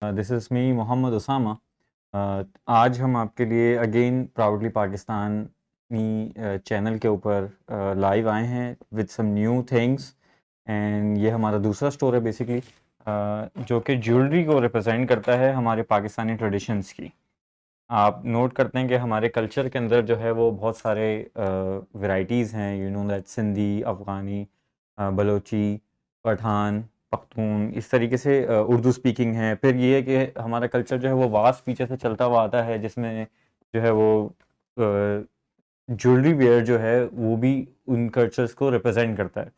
This is me Mohammad Usama. आज हम आपके लिए अगेन प्राउडली पाकिस्तानी चैनल के ऊपर लाइव आए हैं with some new things. And ये हमारा दूसरा स्टोर है बेसिकली, जो कि ज्वेलरी को रिप्रेजेंट करता है हमारे पाकिस्तानी ट्रेडिशंस की। आप नोट करते हैं कि हमारे कल्चर के अंदर जो है वो बहुत सारे वैरायटीज़ हैं, you know that Sindhi, Afghani, Balochi, Pathan, Pakhtun, इस तरीके से उर्दू स्पीकिंग है। फिर ये है कि हमारा कल्चर जो है वो वास्ट पीछे से चलता हुआ आता है, जिसमें जो है वो ज्वेलरी वेयर जो है वो भी उन कल्चर्स को रिप्रेजेंट करता है।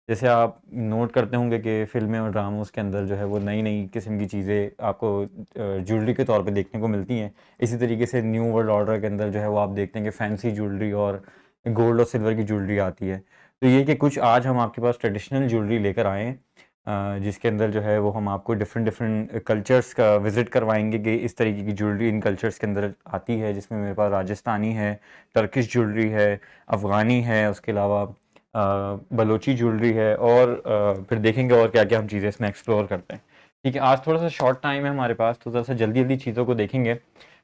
जैसे आप नोट करते होंगे कि फ़िल्में और ड्रामोज़ के अंदर जो है वो नई-नई किस्म की चीज़ें आपको ज्वेलरी के तौर पे देखने को मिलती हैं। इसी तरीके से न्यू वर्ल्ड ऑर्डर के अंदर जो है वो आप देखते हैं कि फैंसी ज्वेलरी और गोल्ड और सिल्वर की ज्वेलरी आती है। तो ये कि कुछ आज हम आपके पास ट्रेडिशनल ज्वेलरी लेकर आए हैं, जिसके अंदर जो है वो हम आपको डिफरेंट डिफरेंट कल्चर्स का विज़िट करवाएँगे कि इस तरीके की ज्वेलरी इन कल्चर्स के अंदर आती है, जिसमें मेरे पास राजस्थानी है, टर्किश ज्वेलरी है, अफ़गानी है, उसके अलावा बलोची ज्वेलरी है, और फिर देखेंगे और क्या-क्या हम चीज़ें इसमें एक्सप्लोर करते हैं। ठीक है, आज थोड़ा-सा शॉर्ट टाइम है हमारे पास, तो ज़रा-सा जल्दी-जल्दी चीज़ों को देखेंगे।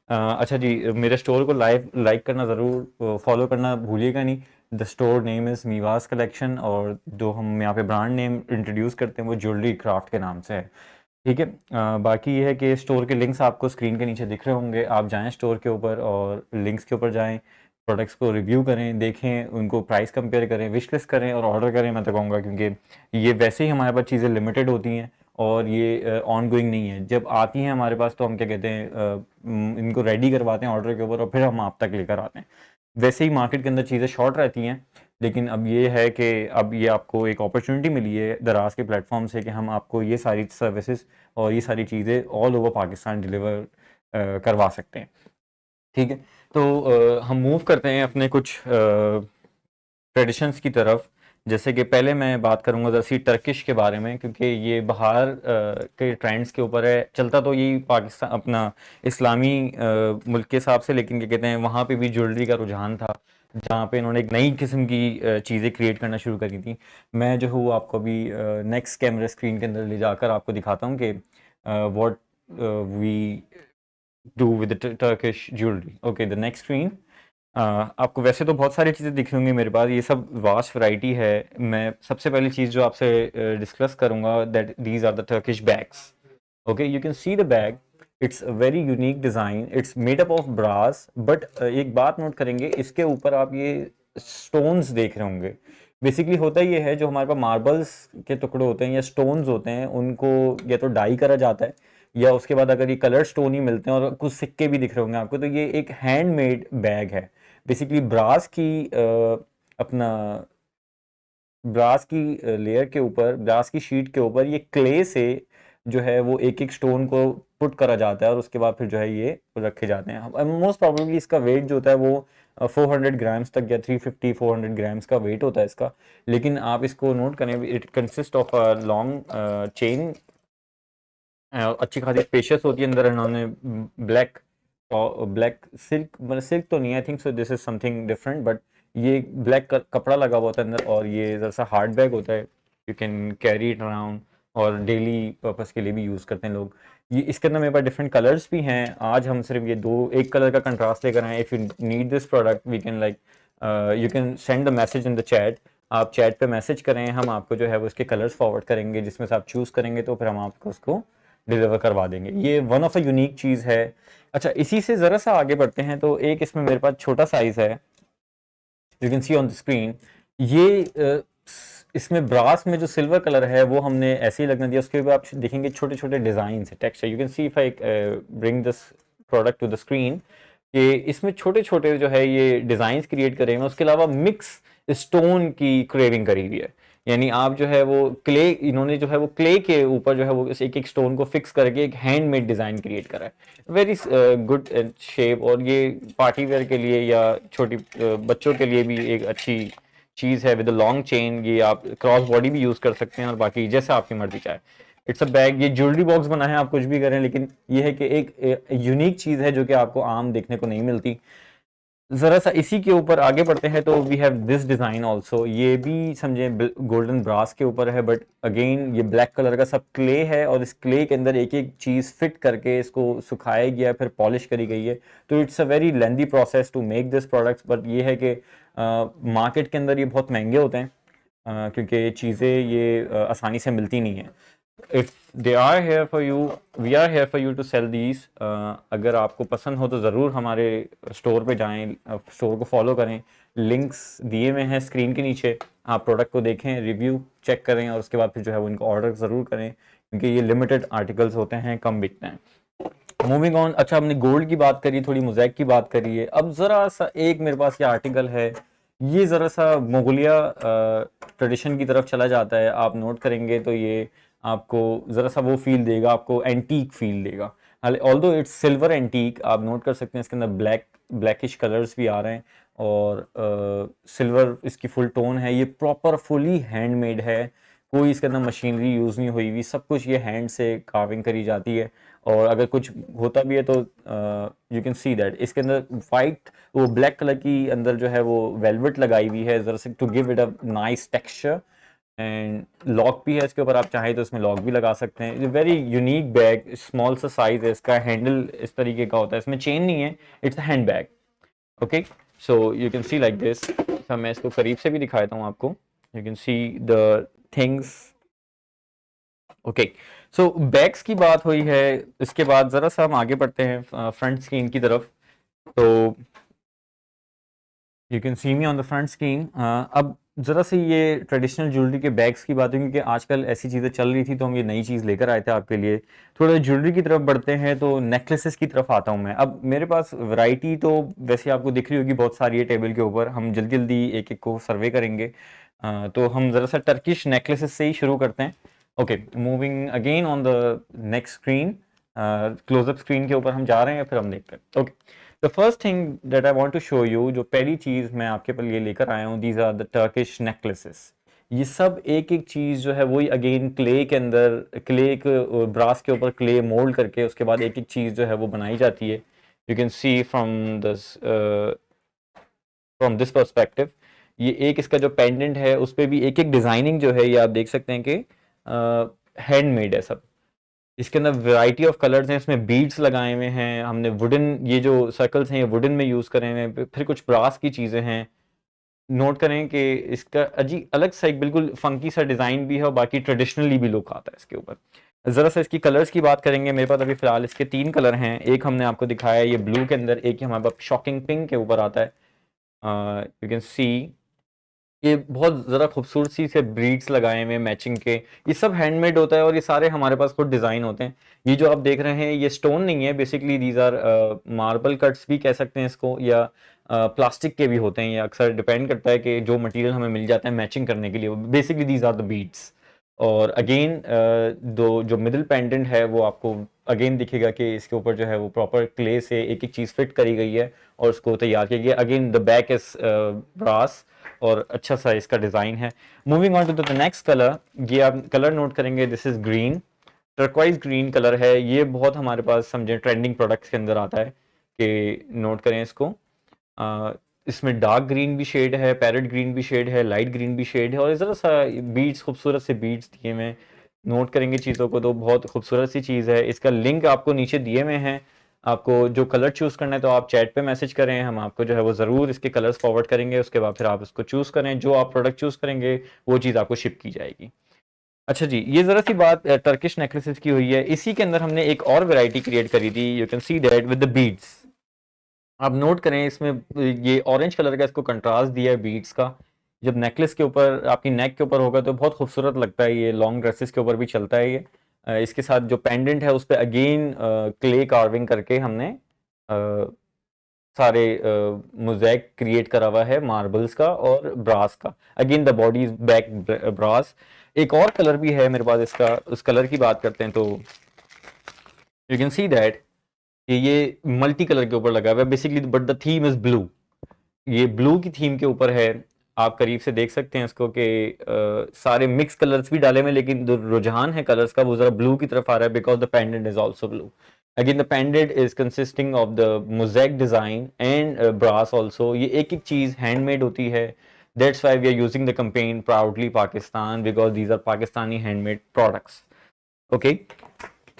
अच्छा जी, मेरे स्टोर को लाइक करना ज़रूर, फॉलो करना भूलिएगा नहीं। The store name is Meevas collection, और जो हम यहाँ पे ब्रांड नेम इंट्रोड्यूस करते हैं वो ज्वेलरी क्राफ्ट के नाम से है। ठीक है, बाकी ये है कि स्टोर के लिंक्स आपको स्क्रीन के नीचे दिख रहे होंगे। आप जाएँ स्टोर के ऊपर और लिंक्स के ऊपर जाएँ, प्रोडक्ट्स को रिव्यू करें, देखें, उनको प्राइस कंपेयर करें, विश लिस्ट करें और ऑर्डर करें, मैं तो कहूँगा, क्योंकि ये वैसे ही हमारे पास चीज़ें लिमिटेड होती हैं और ये ऑन गोइंग नहीं है। जब आती हैं हमारे पास तो हम क्या कहते हैं, इनको रेडी करवाते हैं ऑर्डर के ऊपर और फिर हम आप तक लेकर आते हैं। वैसे ही मार्केट के अंदर चीज़ें शॉर्ट रहती हैं, लेकिन अब ये है कि अब ये आपको एक अपॉर्चुनिटी मिली है दराज के प्लेटफॉर्म से कि हम आपको ये सारी सर्विसेज और ये सारी चीज़ें ऑल ओवर पाकिस्तान डिलीवर करवा सकते हैं। ठीक है, तो हम मूव करते हैं अपने कुछ ट्रेडिशंस की तरफ। जैसे कि पहले मैं बात करूंगा जैसे टर्किश के बारे में, क्योंकि ये बाहर के ट्रेंड्स के ऊपर है। चलता तो यही पाकिस्तान अपना इस्लामी मुल्क के हिसाब से, लेकिन क्या कहते हैं वहाँ पे भी ज्वेलरी का रुझान था, जहाँ पे इन्होंने एक नई किस्म की चीज़ें क्रिएट करना शुरू करी थी। मैं जो हूँ आपको अभी नेक्स्ट कैमरा स्क्रीन के अंदर ले जाकर आपको दिखाता हूँ कि what we do with Turkish jewellery. Okay, the next screen. आपको वैसे तो बहुत सारी चीज़ें दिख रही होंगी मेरे पास, ये सब वास्ट वैरायटी है। मैं सबसे पहली चीज़ जो आपसे डिस्कस करूंगा, that these are the Turkish bags. Okay, you can see the bag, it's a very unique design, it's made up of brass, but एक बात नोट करेंगे, इसके ऊपर आप ये स्टोन्स देख रहे होंगे। बेसिकली होता ये है, जो हमारे पास मार्बल्स के टुकड़े होते हैं या स्टोन्स होते हैं, उनको या तो डाई करा जाता है, या उसके बाद अगर ये कलर स्टोन ही मिलते हैं, और कुछ सिक्के भी दिख रहे होंगे आपको, तो ये एक हैंडमेड बैग है। बेसिकली ब्रास की अपना ब्रास की लेयर के ऊपर, ब्रास की शीट के ऊपर ये क्ले से जो है वो एक एक स्टोन को पुट करा जाता है, और उसके बाद फिर जो है ये रखे जाते हैं। मोस्ट प्रॉब्लली इसका वेट जो होता है वो 400 ग्राम्स तक या 350 400 ग्राम्स का वेट होता है इसका। लेकिन आप इसको नोट करें, it consist of a long chain, अच्छी खासी स्पेशियस होती है। अंदर इन्होंने ब्लैक ब्लैक सिल्क, मतलब सिल्क तो नहीं, I think so this is something different, but ये ब्लैक कपड़ा लगा हुआ होता है अंदर, और ये जैसा हार्ड बैग होता है, you can carry it around, और डेली पर्पस के लिए भी यूज़ करते हैं लोग। ये इसके अंदर मेरे पास डिफरेंट कलर्स भी हैं। आज हम सिर्फ ये एक कलर का कंट्रास्ट लेकर आए। If you need this product, we can like, you can send the message in the chat. आप चैट पे मैसेज करें, हम आपको जो है वो इसके कलर्स फॉरवर्ड करेंगे, जिसमें से आप चूज़ करेंगे तो फिर हम आपको उसको डिलीवर करवा देंगे। ये वन ऑफ अ यूनिक चीज़ है। अच्छा, इसी से ज़रा सा आगे बढ़ते हैं, तो एक इसमें मेरे पास छोटा साइज़ है, you can C on the screen. ये इसमें ब्रास में जो सिल्वर कलर है वो हमने ऐसे ही लगने दिया, उसके ऊपर आप देखेंगे छोटे छोटे डिज़ाइन है, texture. You can see if I bring this product to the screen, कि इसमें छोटे छोटे जो है ये डिज़ाइंस क्रिएट करे हैं। उसके अलावा मिक्स स्टोन की क्रेविंग करी हुई है, यानी आप जो है वो क्ले, इन्होंने जो है वो क्ले के ऊपर जो है वो एक एक स्टोन को फिक्स करके एक हैंडमेड डिज़ाइन क्रिएट करा है। वेरी गुड शेप, और ये पार्टी वेयर के लिए या छोटी बच्चों के लिए भी एक अच्छी चीज़ है विद लॉन्ग चेन। ये आप क्रॉस बॉडी भी यूज़ कर सकते हैं, और बाकी जैसा आपकी मर्जी चाहे। इट्स अ बैग, ये ज्वेलरी बॉक्स बना है, आप कुछ भी करें, लेकिन ये है कि एक यूनिक चीज़ है जो कि आपको आम देखने को नहीं मिलती। ज़रा सा इसी के ऊपर आगे बढ़ते हैं तो we have this design also, ये भी समझे गोल्डन ब्रास के ऊपर है, बट अगेन ये ब्लैक कलर का सब क्ले है और इस क्ले के अंदर एक एक चीज़ फिट करके इसको सुखाया गया फिर पॉलिश करी गई है। तो it's a very lengthy process to make this products, but ये है कि मार्केट के अंदर ये बहुत महंगे होते हैं क्योंकि ये चीज़ें ये आसानी से मिलती नहीं है। If they are here for you, we are here for you to sell these. अगर आपको पसंद हो तो ज़रूर हमारे स्टोर पे जाएं, स्टोर को फॉलो करें, लिंक्स दिए हुए हैं स्क्रीन के नीचे, आप प्रोडक्ट को देखें, रिव्यू चेक करें और उसके बाद फिर जो है वो इनको ऑर्डर ज़रूर करें क्योंकि ये लिमिटेड आर्टिकल्स होते हैं, कम बिकते हैं। मूविंग ऑन, अच्छा हमने गोल्ड की बात करी, थोड़ी मोज़ेक की बात करी है, अब ज़रा सा एक मेरे पास ये आर्टिकल है, ये ज़रा सा मुगलिया ट्रेडिशन की तरफ चला जाता है। आप नोट करेंगे तो ये आपको ज़रा सा वो फील देगा, आपको एंटीक फील देगा। ऑल्दो इट्स सिल्वर एंटीक, आप नोट कर सकते हैं इसके अंदर ब्लैकिश कलर्स भी आ रहे हैं और सिल्वर इसकी फुल टोन है। ये प्रॉपर फुली हैंडमेड है, कोई इसके अंदर मशीनरी यूज़ नहीं हुई हुई, सब कुछ ये हैंड से कार्विंग करी जाती है। और अगर कुछ होता भी है तो यू कैन सी दैट इसके अंदर वाइट वो ब्लैक कलर की अंदर जो है वो वेलवेट लगाई हुई है ज़रा से to give it a nice texture. And lock भी है इसके ऊपर, आप चाहें तो इसमें लॉक भी लगा सकते हैं। ये वेरी यूनिक बैग, स्मॉल सा साइज है इसका, हैंडल इस तरीके का होता है, इसमें चेन नहीं है, it's a hand bag. Okay, so you can C like this. मैं इसको करीब से भी दिखाता हूँ आपको, you can see the things. Okay, so bags की बात हुई है, इसके बाद ज़रा सा हम आगे बढ़ते हैं फ्रंट स्क्रीन की तरफ। तो you can C me on the front screen. अब ज़रा सी ये ट्रेडिशनल ज्वेलरी के बैग्स की बात है क्योंकि आजकल ऐसी चीज़ें चल रही थी तो हम ये नई चीज़ लेकर आए थे आपके लिए। थोड़ा ज्वेलरी की तरफ बढ़ते हैं तो नेकलेसेस की तरफ आता हूँ मैं। अब मेरे पास वैरायटी तो वैसे आपको दिख रही होगी बहुत सारी है टेबल के ऊपर, हम जल्दी जल्दी एक एक को सर्वे करेंगे। तो हम ज़रा सा टर्किश नेकलेसेस से ही शुरू करते हैं। Okay, moving again on the next screen, closeup screen के ऊपर हम जा रहे हैं फिर हम देखते हैं। Okay, the first thing that I want to show you, जो पहली चीज़ मैं आपके लिए लेकर आया हूँ, these are the Turkish necklaces. ये सब एक एक चीज़ जो है वही अगेन क्ले के अंदर, क्ले के ब्रास के ऊपर क्ले मोल्ड करके उसके बाद एक एक चीज़ जो है वो बनाई जाती है। You can see from this perspective, ये एक इसका जो पेंडेंट है उस पर भी एक एक डिज़ाइनिंग जो है ये आप देख सकते हैं कि हैंडमेड है सब। इसके अंदर वैरायटी ऑफ कलर्स हैं, इसमें बीड्स लगाए हुए हैं हमने, वुडन ये जो सर्कल्स हैं ये वुडन में यूज़ करे हुए हैं, फिर कुछ ब्रास की चीज़ें हैं। नोट करें कि इसका अजीब अलग सा एक बिल्कुल फंकी सा डिज़ाइन भी है और बाकी ट्रेडिशनली भी लुक आता है इसके ऊपर। ज़रा सा इसकी कलर्स की बात करेंगे, मेरे पास अभी फ़िलहाल इसके 3 कलर हैं। एक हमने आपको दिखाया है ये ब्लू के अंदर, एक हमारे पास शॉकिंग पिंक के ऊपर आता है। यू कैन सी ये बहुत ज़रा खूबसूरत सी से ब्रीड्स लगाए हुए मैचिंग के, ये सब हैंडमेड होता है और ये सारे हमारे पास खुद डिज़ाइन होते हैं। ये जो आप देख रहे हैं ये स्टोन नहीं है, basically these are marble cuts भी कह सकते हैं इसको, या प्लास्टिक के भी होते हैं। ये अक्सर डिपेंड करता है कि जो मटेरियल हमें मिल जाता है मैचिंग करने के लिए, basically these are the beads. और अगेन दो जो मिडिल पेंडेंट है वो आपको अगेन दिखेगा कि इसके ऊपर जो है वो प्रॉपर क्ले से एक एक चीज़ फिट करी गई है और उसको तैयार किया गया। Again the back is brass और अच्छा सा इसका डिज़ाइन है। Moving on to the next colour, ये आप कलर नोट करेंगे, this is green, turquoise green colour है। ये बहुत हमारे पास समझे ट्रेंडिंग प्रोडक्ट्स के अंदर आता है कि नोट करें इसको। इसमें डार्क ग्रीन भी शेड है, पैरेट ग्रीन भी शेड है, लाइट ग्रीन भी शेड है और ज़रा सा बीड्स, खूबसूरत से बीड्स दिए हुए हैं। नोट करेंगे चीज़ों को तो बहुत खूबसूरत सी चीज़ है। इसका लिंक आपको नीचे दिए हुए हैं, आपको जो कलर चूज़ करना है तो आप चैट पे मैसेज करें, हम आपको जो है वो ज़रूर इसके कलर्स फॉरवर्ड करेंगे। उसके बाद फिर आप उसको चूज़ करें, जो आप प्रोडक्ट चूज़ करेंगे वो चीज़ आपको शिप की जाएगी। अच्छा जी, ये ज़रा सी बात टर्किश नेकलेसेस की हुई है। इसी के अंदर हमने एक और वैरायटी क्रिएट करी थी, you can see that with the beads. आप नोट करें इसमें ये ऑरेंज कलर का इसको कंट्रास्ट दिया है बीड्स का। जब नेकलेस के ऊपर आपकी नेक के ऊपर होगा तो बहुत खूबसूरत लगता है, ये लॉन्ग ड्रेसेस के ऊपर भी चलता है ये। इसके साथ जो पेंडेंट है उस पर अगेन क्ले कार्विंग करके हमने सारे मोज़ेक क्रिएट करा हुआ है मार्बल्स का और ब्रास का। Again the body is back brass. एक और कलर भी है मेरे पास इसका, उस कलर की बात करते हैं तो यू कैन सी दैट कि ये मल्टी कलर के ऊपर लगा हुआ है basically, but the theme is blue. ये ब्लू की थीम के ऊपर है। आप करीब से देख सकते हैं इसको कि सारे मिक्स कलर्स भी डाले हुए हैं लेकिन जो रुझान है कलर्स का वो जरा ब्लू की तरफ आ रहा है because the pendant is also blue. Again the pendant is consisting of the mosaic design and brass also. ये एक एक चीज हैंडमेड होती है। That's why we are using the campaign proudly Pakistan, because these are Pakistani handmade products. Okay,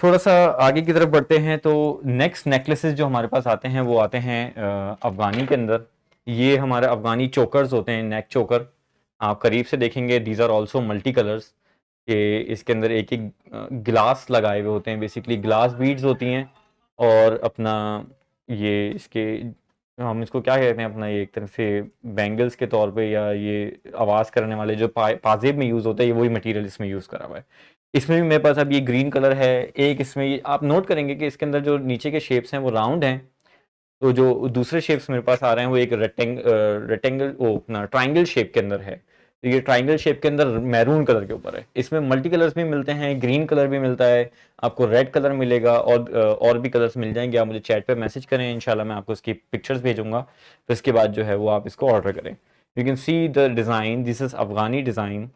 थोड़ा सा आगे की तरफ बढ़ते हैं तो नेक्स्ट नेकलेसेस जो हमारे पास आते हैं वो आते हैं अफगानी के अंदर। ये हमारे अफगानी चोकर्स होते हैं, नेक चोकर। आप करीब से देखेंगे these are also multi colours, कि इसके अंदर एक एक ग्लास लगाए हुए होते हैं, बेसिकली ग्लास बीड्स होती हैं। और अपना ये इसके हम इसको क्या कहते हैं, अपना ये एक तरह से बैंगल्स के तौर पे, या ये आवाज़ करने वाले जो पाजेब में यूज़ होता है, ये वही मटेरियल इसमें यूज़ करा हुआ है। इसमें भी मेरे पास अब ये ग्रीन कलर है। एक इसमें ये आप नोट करेंगे कि इसके अंदर जो नीचे के शेप्स हैं वो राउंड हैं, तो जो दूसरे शेप्स मेरे पास आ रहे हैं वो एक रेक्टेंगल वो अपना ट्राइंगल शेप के अंदर है। तो ये ट्राइंगल शेप के अंदर मैरून कलर के ऊपर है। इसमें मल्टी कलर्स भी मिलते हैं, ग्रीन कलर भी मिलता है, आपको रेड कलर मिलेगा, और भी कलर्स मिल जाएंगे। आप मुझे चैट पे मैसेज करें, इंशाल्लाह मैं आपको इसकी पिक्चर्स भेजूंगा। तो इसके बाद जो है वो आप इसको ऑर्डर करें। You can see the design, this is Afghani design.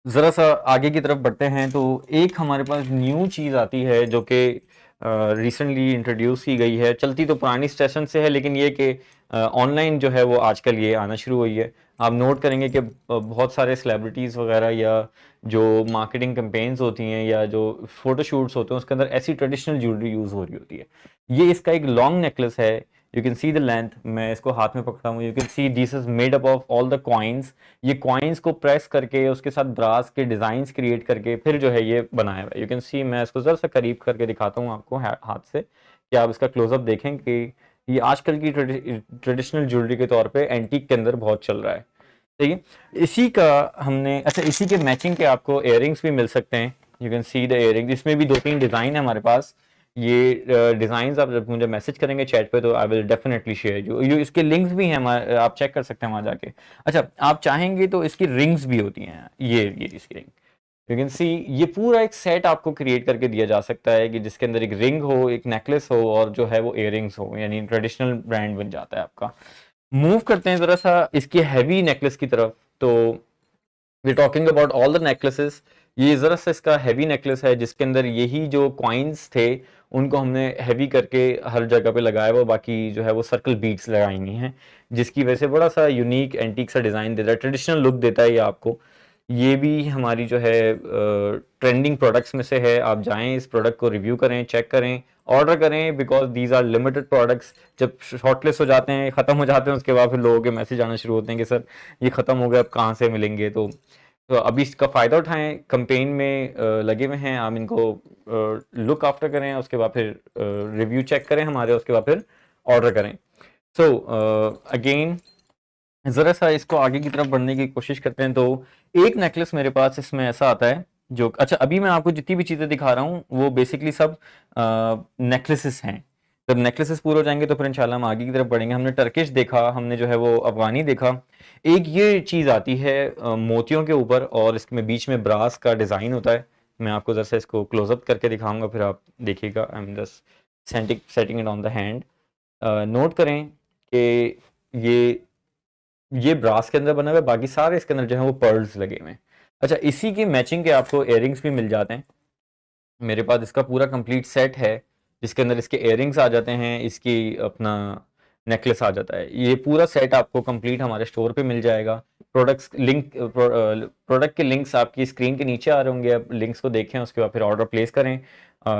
ज़रा सा आगे की तरफ बढ़ते हैं तो एक हमारे पास न्यू चीज़ आती है जो कि रिसेंटली इंट्रोड्यूस की गई है। चलती तो पुरानी स्टेशन से है, लेकिन ये कि ऑनलाइन जो है वो आजकल ये आना शुरू हुई है। आप नोट करेंगे कि बहुत सारे सेलिब्रिटीज़ वगैरह या जो मार्केटिंग कैंपेन्स होती हैं या जो फोटोशूट्स होते हैं उसके अंदर ऐसी ट्रेडिशनल ज्वेलरी यूज़ हो रही होती है। ये इसका एक लॉन्ग नेकलेस है। You can see the length, मैं इसको हाथ में पकड़ा हूँ। You can see this is made up of all the coins. ये कॉइन्स को प्रेस करके उसके साथ ब्रास के डिजाइन्स क्रिएट करके फिर जो है ये बनाया हुआ है। यू कैन सी, मैं इसको जरा सा करीब करके दिखाता हूँ आपको हाथ से, कि आप इसका क्लोजअप देखें कि ये आजकल की ट्रेडिशनल ज्वेलरी के तौर पे एंटीक के अंदर बहुत चल रहा है। ठीक है, इसी का हमने, अच्छा इसी के मैचिंग के आपको इयररिंग्स भी मिल सकते हैं। You can see the earrings, इसमें भी 2-3 डिज़ाइन है हमारे पास। ये डिज़ाइंस आप जब मुझे मैसेज करेंगे चैट पे तो I will definitely share you. इसके लिंक्स भी हैं, आप चेक कर सकते हैं वहाँ जाके। अच्छा, आप चाहेंगे तो इसकी रिंग्स भी होती हैं, ये इसकी रिंग। यू कैन सी ये पूरा एक सेट आपको क्रिएट करके दिया जा सकता है कि जिसके अंदर एक रिंग हो, एक नेकलेस हो, और जो है वो इयररिंग्स हो, यानी ट्रेडिशनल ब्रांड बन जाता है आपका। मूव करते हैं ज़रा सा इसके हैवी नेकलेस की तरफ। तो we talking about all the necklaces. ये ज़रा सा इसका हैवी नेकलेस है जिसके अंदर यही जो कॉइन्स थे उनको हमने हैवी करके हर जगह पे लगाया हुआ, बाकी जो है वो सर्कल बीड्स लगाई हुई हैं, जिसकी वजह से बड़ा सा यूनिक एंटीक सा डिज़ाइन देता है, ट्रेडिशनल लुक देता है ये आपको। ये भी हमारी जो है ट्रेंडिंग प्रोडक्ट्स में से है। आप जाएं, इस प्रोडक्ट को रिव्यू करें, चेक करें, ऑर्डर करें, because these are limited products. जब शॉर्टलिस्ट हो जाते हैं, ख़त्म हो जाते हैं, उसके बाद फिर लोगों के मैसेज आना शुरू होते हैं कि सर ये ख़त्म हो गया, अब कहाँ से मिलेंगे। तो अभी इसका फ़ायदा उठाएं, कैंपेन में लगे हुए हैं, आप इनको लुक आफ्टर करें, उसके बाद फिर रिव्यू चेक करें हमारे, उसके बाद फिर ऑर्डर करें। सो अगेन ज़रा सा इसको आगे की तरफ बढ़ने की कोशिश करते हैं। तो एक नेकलेस मेरे पास इसमें ऐसा आता है जो, अच्छा अभी मैं आपको जितनी भी चीज़ें दिखा रहा हूँ वो बेसिकली सब नेकलेसेस हैं। जब नेकलेसेस पूरे हो जाएंगे तो फिर इंशाल्लाह हम आगे की तरफ बढ़ेंगे। हमने टर्किश देखा, हमने जो है वो अफगानी देखा। एक ये चीज़ आती है मोतियों के ऊपर, और इसमें बीच में ब्रास का डिज़ाइन होता है। मैं आपको जरा सा इसको क्लोजअप करके दिखाऊंगा, फिर आप देखिएगा। I am just setting it on the hand. Note करें कि ये ब्रास के अंदर बना हुआ है, बाकी सारे इसके अंदर जो है वो पर्ल्स लगे हुए हैं। अच्छा, इसी की मैचिंग के आपको इयररिंग्स भी मिल जाते हैं। मेरे पास इसका पूरा कंप्लीट सेट है जिसके अंदर इसके इयररिंग्स आ जाते हैं, इसकी अपना नेकलेस आ जाता है। ये पूरा सेट आपको कंप्लीट हमारे स्टोर पे मिल जाएगा। प्रोडक्ट के लिंक्स आपकी स्क्रीन के नीचे आ रहे होंगे, आप लिंक्स को देखें, उसके बाद फिर ऑर्डर प्लेस करें,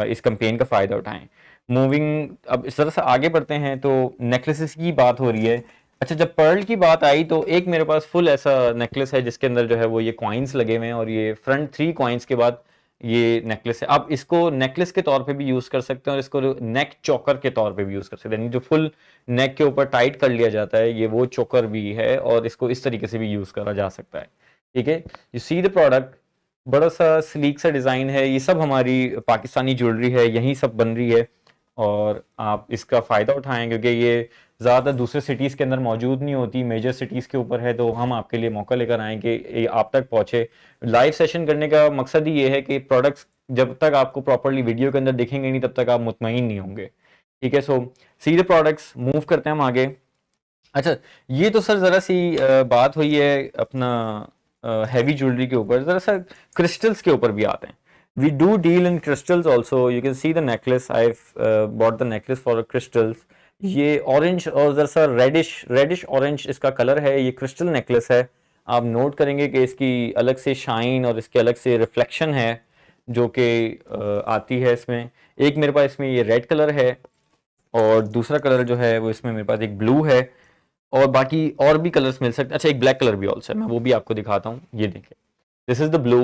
इस कैंपेन का फ़ायदा उठाएं। मूविंग अब इस तरह से आगे बढ़ते हैं तो नेकलेसेस की बात हो रही है। अच्छा, जब पर्ल की बात आई तो एक मेरे पास फुल ऐसा नेकलेस है जिसके अंदर जो है वो ये कॉइन्स लगे हुए हैं, और ये फ्रंट 3 कॉइन्स के बाद ये नेकलेस है। आप इसको नेकलेस के तौर पे भी यूज़ कर सकते हैं और इसको नेक चोकर के तौर पे भी यूज़ कर सकते हैं, यानी जो फुल नेक के ऊपर टाइट कर लिया जाता है, ये वो चोकर भी है, और इसको इस तरीके से भी यूज़ करा जा सकता है। ठीक है, यू सी द प्रोडक्ट, बड़ा सा स्लीक सा डिज़ाइन है। ये सब हमारी पाकिस्तानी ज्वेलरी है, यहीं सब बन रही है, और आप इसका फ़ायदा उठाएं क्योंकि ये ज़्यादातर दूसरे सिटीज़ के अंदर मौजूद नहीं होती, मेजर सिटीज़ के ऊपर है। तो हम आपके लिए मौका लेकर आएँ कि ये आप तक पहुँचे। लाइव सेशन करने का मकसद ही ये है कि प्रोडक्ट्स जब तक आपको प्रॉपरली वीडियो के अंदर दिखेंगे नहीं, तब तक आप मुतमईन नहीं होंगे। ठीक है, सो सी द प्रोडक्ट्स, मूव करते हैं हम आगे। अच्छा, ये तो सर ज़रा सी बात हुई है अपना हैवी ज्वेलरी के ऊपर। ज़रा सा क्रिस्टल्स के ऊपर भी आते हैं। We do deal in crystals also. You can see the necklace. I've bought the necklace for crystals. ये ऑरेंज और जरा सा रेडिश ऑरेंज इसका कलर है, ये क्रिस्टल नेकलेस है। आप नोट करेंगे कि इसकी अलग से शाइन और इसके अलग से रिफ्लेक्शन है जो कि आती है इसमें। एक मेरे पास इसमें ये रेड कलर है और दूसरा कलर जो है वो इसमें मेरे पास एक ब्लू है, और बाकी और भी कलर्स मिल सकते हैं। अच्छा, एक ब्लैक कलर भी ऑल्सो है, मैं वो भी आपको दिखाता हूँ। ये देखिए, this is the blue,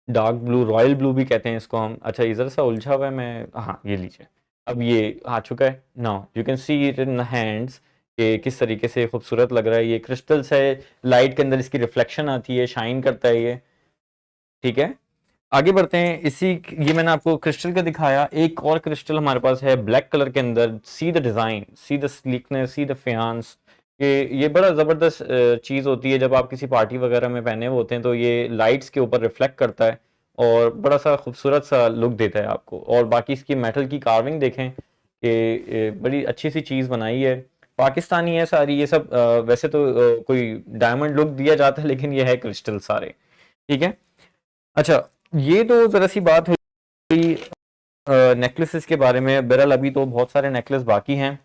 dark blue, royal blue भी कहते हैं इसको हम। अच्छा, इधर सा उलझा हुआ है मैं, हाँ ये लीजिए, अब ये आ चुका है। Now you can see it in the hands कि किस तरीके से खूबसूरत लग रहा है। ये क्रिस्टल्स है, लाइट के अंदर इसकी रिफ्लेक्शन आती है, शाइन करता है ये। ठीक है, आगे बढ़ते हैं। ये मैंने आपको क्रिस्टल का दिखाया, एक और क्रिस्टल हमारे पास है ब्लैक कलर के अंदर। See the design, see the sleekness, see the finesse. ये बड़ा ज़बरदस्त चीज़ होती है जब आप किसी पार्टी वगैरह में पहने हुए होते हैं, तो ये लाइट्स के ऊपर रिफ्लेक्ट करता है और बड़ा सा खूबसूरत सा लुक देता है आपको। और बाकी इसकी मेटल की कार्विंग देखें कि बड़ी अच्छी सी चीज़ बनाई है, पाकिस्तानी है सारी ये सब। वैसे तो कोई डायमंड लुक दिया जाता है, लेकिन ये है क्रिस्टल सारे। ठीक है, अच्छा, ये तो ज़रा सी बात हुई नेकलेसेस के बारे में। बहरहाल अभी तो बहुत सारे नेकलेस बाकी हैं।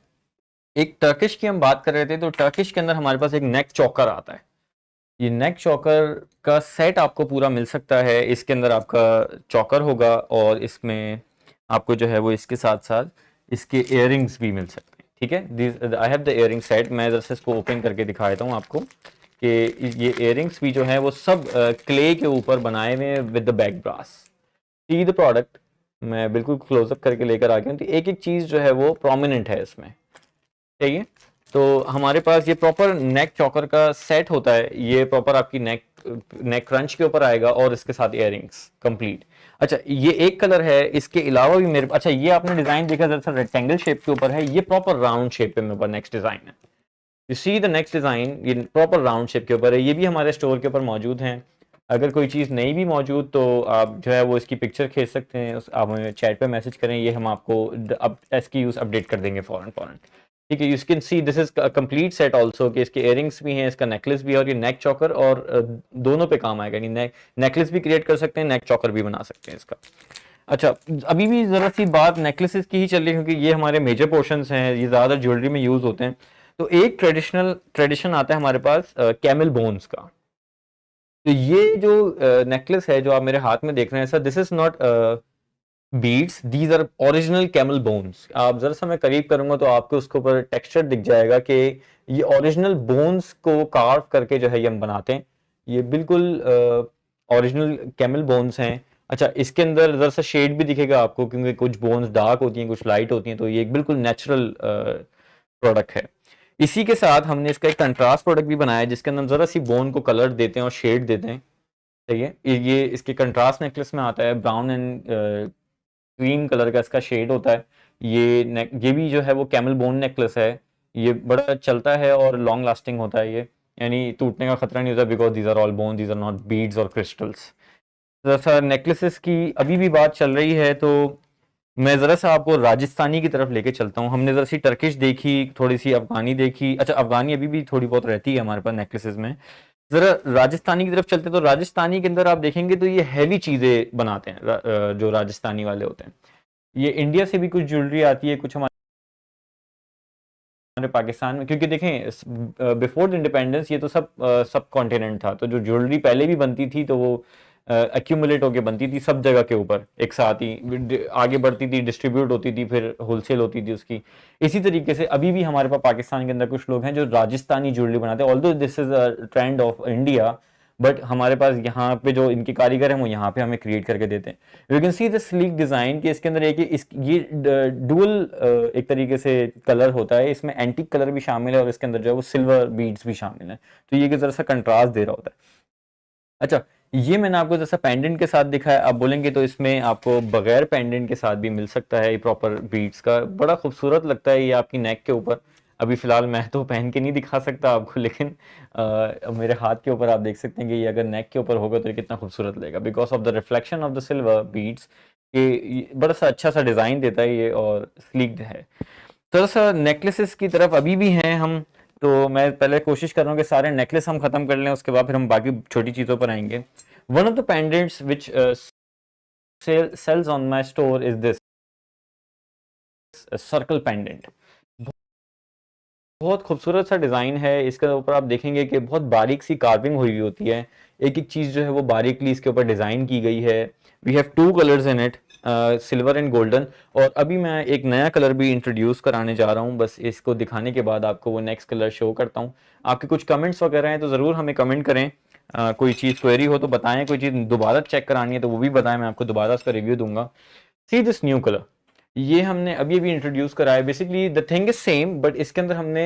एक टर्किश की हम बात कर रहे थे, तो टर्किश के अंदर हमारे पास एक नेक चौकर आता है। ये नेक चौकर का सेट आपको पूरा मिल सकता है। इसके अंदर आपका चौकर होगा और इसमें आपको जो है वो इसके साथ साथ इसके इयररिंग्स भी मिल सकते हैं। ठीक है, I have the earring set. मैं इधर से इसको ओपन करके दिखा देता हूँ आपको कि ये इयररिंग्स भी जो है वो सब क्ले के ऊपर बनाए हुए हैं with the back brass. See the product, मैं बिल्कुल क्लोजअप करके लेकर आ गया हूँ, तो एक एक चीज़ जो है वो प्रोमिनेंट है इसमें। चाहिए तो हमारे पास ये प्रॉपर नेक चॉकर का सेट होता है। ये प्रॉपर आपकी नेक क्रंच के ऊपर आएगा और इसके साथ इयररिंग्स कंप्लीट। अच्छा, ये एक कलर है, इसके अलावा भी मेरे, अच्छा ये आपने डिजाइन देखा दरअसल रेक्टेंगल शेप के ऊपर है, ये प्रॉपर राउंड शेप पे मेरे पास नेक्स्ट डिजाइन है। You see the next design, ये प्रॉपर राउंड शेप के ऊपर है। ये भी हमारे स्टोर के ऊपर मौजूद हैं। अगर कोई चीज़ नहीं भी मौजूद तो आप जो है वो इसकी पिक्चर खींच सकते हैं, आप हमें चैट पे मैसेज करें, ये हम आपको अब इसकी यूज़ अपडेट कर देंगे फ़ौरन फ़ौरन। ठीक है, you can see this is complete set also, कि इसके इयररिंग्स भी हैं, इसका नेकलेस भी है और ये नेक चॉकर, और दोनों पे काम आएगा। यानी नेकलेस भी क्रिएट कर सकते हैं, नेक चॉकर भी बना सकते हैं इसका। अच्छा, अभी भी ज़रा सी बात नेकलेसेस की ही चल रही है क्योंकि ये हमारे मेजर पोर्शंस हैं, ये ज़्यादा ज्वेलरी में यूज़ होते हैं। तो एक ट्रेडिशन आता है हमारे पास कैमल बोन्स का। तो ये जो नेकलेस है जो आप मेरे हाथ में देख रहे हैं sir, this is not beads, these are original camel bones. आप जरा सा मैं करीब करूंगा तो आपको उसके ऊपर टेक्सचर दिख जाएगा कि ये ओरिजिनल बोन्स को कार्व करके जो है ये हम बनाते हैं। ये बिल्कुल ओरिजिनल कैमल बोन्स हैं। अच्छा, इसके अंदर जरा सा शेड भी दिखेगा आपको क्योंकि कुछ बोन्स डार्क होती हैं, कुछ लाइट होती हैं, तो ये एक बिल्कुल नेचुरल प्रोडक्ट है। इसी के साथ हमने इसका एक कंट्रास्ट प्रोडक्ट भी बनाया है जिसके अंदर जरा सी बोन को कलर देते हैं और शेड देते हैं। सही है, ये इसके कंट्रास्ट नेकलेस में आता है, ब्राउन एंड क्रीम कलर का इसका शेड होता है। ये भी जो है वो कैमल बोन नेकलेस है। ये बड़ा चलता है और लॉन्ग लास्टिंग होता है ये, यानी टूटने का खतरा नहीं होता, because these are all bone, these are not beads और क्रिस्टल्स। जैसा नेकलेसेस की अभी भी बात चल रही है तो मैं ज़रा सा आपको राजस्थानी की तरफ लेके चलता हूँ। हमने ज़रा सी टर्किश देखी, थोड़ी सी अफगानी देखी। अच्छा, अफगानी अभी भी थोड़ी बहुत रहती है हमारे पास नेकलेसेस में। ज़रा राजस्थानी की तरफ चलते तो राजस्थानी के अंदर आप देखेंगे तो ये हैवी चीज़ें बनाते हैं जो राजस्थानी वाले होते हैं। ये इंडिया से भी कुछ ज्वेलरी आती है, कुछ हमारे पाकिस्तान में, क्योंकि देखें बिफोर द इंडिपेंडेंस ये तो सब कॉन्टिनेंट था, तो जो ज्वेलरी पहले भी बनती थी तो वो एक्यूमुलेट होके बनती थी सब जगह के ऊपर एक साथ ही आगे बढ़ती थी, डिस्ट्रीब्यूट होती थी, फिर होलसेल होती थी उसकी। इसी तरीके से अभी भी हमारे पास पाकिस्तान के अंदर कुछ लोग हैं जो राजस्थानी ज्वेलरी बनाते हैं। Although this is a trend of India, but हमारे पास यहाँ पे जो इनके कारीगर हैं वो यहाँ पे हमें क्रिएट करके देते हैं। You can see the sleek design कि इसके अंदर ये डुअल एक तरीके से कलर होता है, इसमें एंटीक कलर भी शामिल है और इसके अंदर जो है वो सिल्वर बीड्स भी शामिल है, तो ये जरा सा कंट्रास्ट दे रहा होता है। अच्छा, ये मैंने आपको जैसा पेंडेंट के साथ दिखाया, आप बोलेंगे तो इसमें आपको बगैर पेंडेंट के साथ भी मिल सकता है। ये प्रॉपर बीड्स का बड़ा खूबसूरत लगता है ये आपकी नेक के ऊपर। अभी फिलहाल मैं तो पहन के नहीं दिखा सकता आपको, लेकिन मेरे हाथ के ऊपर आप देख सकते हैं कि ये अगर नेक के ऊपर होगा तो ये कितना खूबसूरत लगेगा, because of the reflection of the silver beads. ये बड़ा सा अच्छा सा डिज़ाइन देता है ये और स्लीक्ड है। थोड़ा सा नेकलेसेस की तरफ अभी भी हैं हम, तो मैं पहले कोशिश कर रहा हूँ कि सारे नेकलेस हम खत्म कर लें, उसके बाद फिर हम बाकी छोटी चीज़ों पर आएंगे। One of the pendants which sells on my store is this circle pendant. बहुत खूबसूरत सा डिज़ाइन है। इसके ऊपर आप देखेंगे कि बहुत बारीक सी कार्विंग हुई होती है, एक एक चीज़ जो है वो बारीकली इसके ऊपर डिज़ाइन की गई है। We have two colours in it, silver and golden. और अभी मैं एक नया कलर भी इंट्रोड्यूस कराने जा रहा हूँ, बस इसको दिखाने के बाद आपको वो नेक्स्ट कलर शो करता हूँ। आपके कुछ कमेंट्स वगैरह हैं तो ज़रूर हमें कमेंट करें, कोई चीज़ क्वेरी हो तो बताएं, कोई चीज़ दोबारा चेक करानी है तो वो भी बताएं, मैं आपको दोबारा उसका रिव्यू दूंगा। सी दिस न्यू कलर, ये हमने अभी अभी इंट्रोड्यूस करा है। Basically the thing is same, but इसके अंदर हमने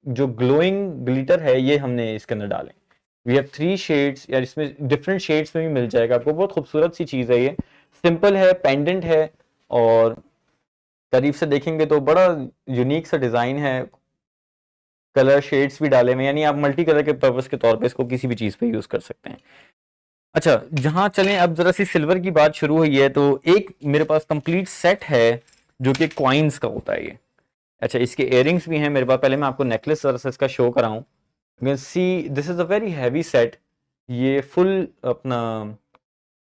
जो ग्लोइंग ग्लिटर है ये हमने इसके अंदर डाले। वी हैव 3 शेड्स, यार इसमें डिफरेंट शेड्स में भी मिल जाएगा आपको। बहुत खूबसूरत सी चीज़ है ये, सिंपल है, पेंडेंट है और करीब से देखेंगे तो बड़ा यूनिक सा डिज़ाइन है। कलर शेड्स भी डाले हुए, यानी आप मल्टी कलर के पर्पस के तौर पे इसको किसी भी चीज़ पे यूज़ कर सकते हैं। अच्छा, जहां चलें अब जरा सी सिल्वर की बात शुरू हुई है तो एक मेरे पास कंप्लीट सेट है जो कि कॉइन्स का होता है ये। अच्छा, इसके इयररिंग्स भी हैं मेरे पास। पहले मैं आपको नेकलेस जरा सा इसका शो कराऊं। You can see this is a very heavy set. ये फुल अपना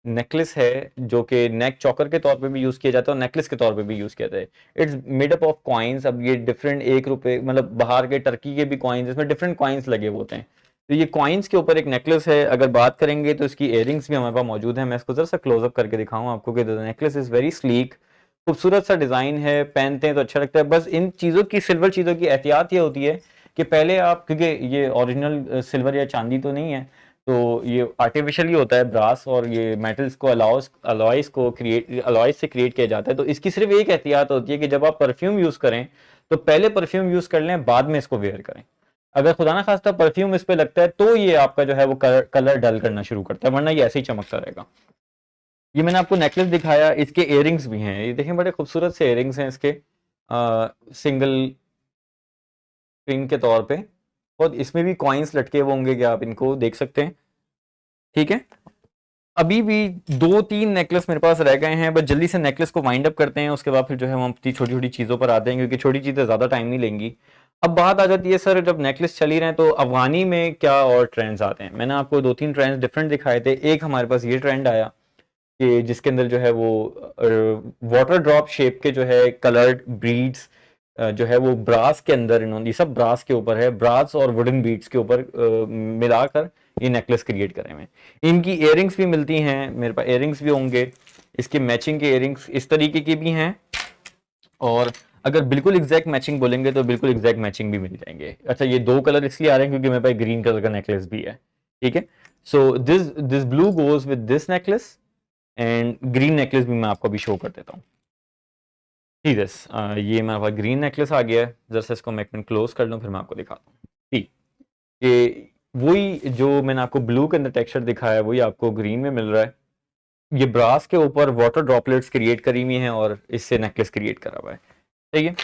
नेकलेस है जो कि नेक चॉकर के तौर पे भी यूज किया जाता है और नेकलेस के तौर पे भी यूज किया जाता है। It's made up of coins. अब ये डिफरेंट 1 रुपए, मतलब बाहर के टर्की के भी कॉइन्स, इसमें डिफरेंट कॉइन्स लगे हुए होते हैं। तो ये कॉइन्स के ऊपर एक नेकलेस है। अगर बात करेंगे तो इसकी इयररिंग्स भी हमारे पास मौजूद है। मैं इसको जरा सा क्लोजअप करके दिखाऊं आपको कि the necklace is very sleek, खूबसूरत सा डिजाइन है, पहनते हैं तो अच्छा लगता है। बस इन चीज़ों की, सिल्वर चीज़ों की एहतियात ये होती है कि पहले आप, क्योंकि ये ओरिजिनल सिल्वर या चांदी तो नहीं है, तो ये आर्टिफिशियली होता है ब्रास, और ये मेटल्स को अलॉयज से क्रिएट किया जाता है। तो इसकी सिर्फ एक एहतियात होती है कि जब आप परफ्यूम यूज करें तो पहले परफ्यूम यूज कर लें, बाद में इसको वेयर करें। अगर खुदा ना खास्ता परफ्यूम इस पे लगता है तो ये आपका जो है वो कलर डल करना शुरू करता है, वरना ये ऐसे ही चमकता रहेगा। ये मैंने आपको नेकलेस दिखाया, इसके इयररिंग्स भी हैं। ये देखें, बड़े खूबसूरत से इयररिंग्स हैं इसके, सिंगल पिन के तौर पे, और इसमें भी कॉइन्स लटके हुए होंगे कि आप इनको देख सकते हैं। ठीक है, अभी भी 2-3 नेकलेस मेरे पास रह गए हैं, बस जल्दी से नेकलेस को वाइंड अप करते हैं, उसके बाद फिर जो है हम अपनी छोटी छोटी चीज़ों पर आते हैं, क्योंकि छोटी चीज़ें ज़्यादा टाइम नहीं लेंगी। अब बात आ जाती है सर, जब नेकलेस चल ही रहे हैं तो अफगानी में क्या और ट्रेंड्स आते हैं। मैंने आपको 2-3 ट्रेंड्स डिफरेंट दिखाए थे। एक हमारे पास ये ट्रेंड आया कि जिसके अंदर जो है वो वाटर ड्रॉप शेप के जो है कलर्ड बीड्स जो है वो ब्रास के अंदर, इन्होंने, ये सब ब्रास के ऊपर है, ब्रास और वुडन बीड्स के ऊपर मिलाकर ये नेकलेस क्रिएट करे हुए। इनकी इयररिंग्स भी मिलती हैं, मेरे पास इयररिंग्स भी होंगे, इसके मैचिंग के इयररिंग्स इस तरीके के भी हैं, और अगर बिल्कुल एग्जैक्ट मैचिंग बोलेंगे तो बिल्कुल एग्जैक्ट मैचिंग भी मिल जाएंगे। अच्छा, ये 2 कलर इसलिए आ रहे हैं क्योंकि मेरे पास ग्रीन कलर का नेकलेस भी है। ठीक है, so this this blue goes with this necklace, and green necklace भी मैं आपको अभी शो कर देता हूँ। ठीक है, ये मेरे पास ग्रीन नेकलेस आ गया है। जरा से इसको मैं एक मिनट क्लोज कर लूँ, फिर मैं आपको दिखाता हूँ। ठीक, ये वही जो मैंने आपको ब्लू के अंदर टेक्सचर दिखाया है वही आपको ग्रीन में मिल रहा है। ये ब्रास के ऊपर वाटर ड्रॉपलेट्स क्रिएट करी हुई हैं और इससे नेकलेस क्रिएट करा हुआ है। ठीक है,